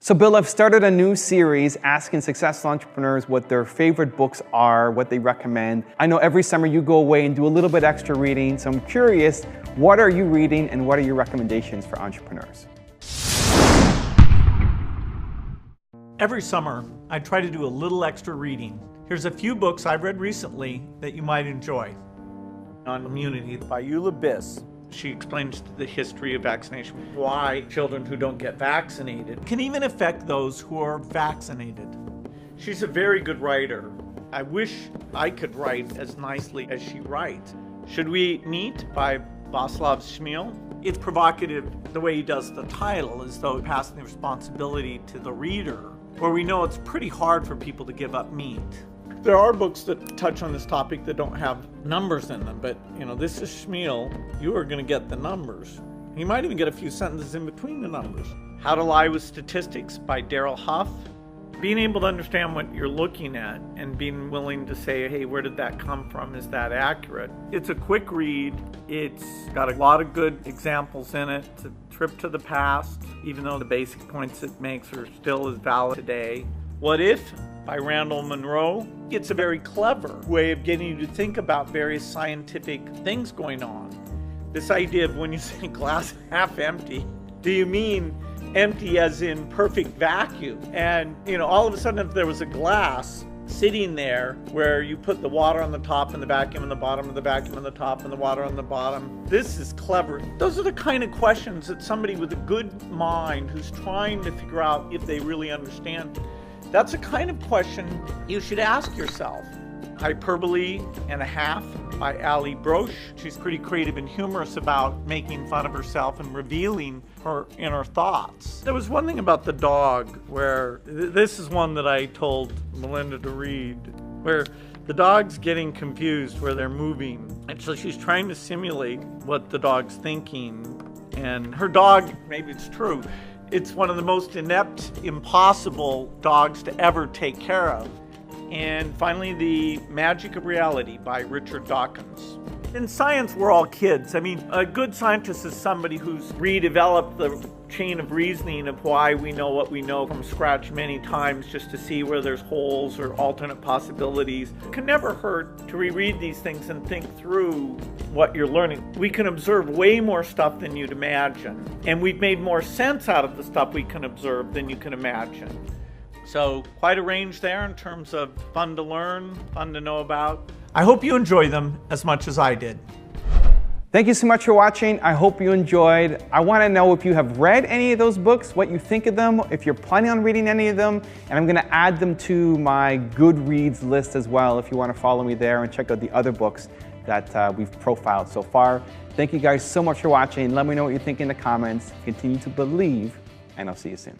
So Bill, I've started a new series asking successful entrepreneurs what their favorite books are, what they recommend. I know every summer you go away and do a little bit extra reading, so I'm curious, what are you reading and what are your recommendations for entrepreneurs? Every summer, I try to do a little extra reading. Here's a few books I've read recently that you might enjoy. On Immunity by Eula Biss. She explains the history of vaccination, why children who don't get vaccinated can even affect those who are vaccinated. She's a very good writer. I wish I could write as nicely as she writes. Should We Eat Meat by Václav Smil? It's provocative the way he does the title, as though passing the responsibility to the reader, where we know it's pretty hard for people to give up meat. There are books that touch on this topic that don't have numbers in them, but this is Smil. You are going to get the numbers. You might even get a few sentences in between the numbers. How to Lie with Statistics by Daryl Huff. Being able to understand what you're looking at and being willing to say, hey, where did that come from? Is that accurate? It's a quick read. It's got a lot of good examples in it. It's a trip to the past, even though the basic points it makes are still as valid today. What If? By Randall Munroe. It's a very clever way of getting you to think about various scientific things going on. This idea of when you say glass half empty, do you mean empty as in perfect vacuum? And all of a sudden, if there was a glass sitting there where you put the water on the top and the vacuum on the bottom and the vacuum on the top and the water on the bottom, this is clever. Those are the kind of questions that somebody with a good mind who's trying to figure out if they really understand, that's the kind of question you should ask yourself. Hyperbole and a Half by Ali Brosh. She's pretty creative and humorous about making fun of herself and revealing her inner thoughts. There was one thing about the dog where, this is one that I told Melinda to read, where the dog's getting confused where they're moving. And so she's trying to simulate what the dog's thinking. And her dog, maybe it's true, it's one of the most inept, impossible dogs to ever take care of. And finally, The Magic of Reality by Richard Dawkins. In science, we're all kids. I mean, a good scientist is somebody who's redeveloped the chain of reasoning of why we know what we know from scratch many times, just to see where there's holes or alternate possibilities. It can never hurt to reread these things and think through what you're learning. We can observe way more stuff than you'd imagine, and we've made more sense out of the stuff we can observe than you can imagine. So quite a range there in terms of fun to learn, fun to know about. I hope you enjoy them as much as I did. Thank you so much for watching. I hope you enjoyed. I want to know if you have read any of those books, what you think of them, if you're planning on reading any of them, and I'm going to add them to my Goodreads list as well if you want to follow me there and check out the other books that we've profiled so far. Thank you guys so much for watching. Let me know what you think in the comments. Continue to believe, and I'll see you soon.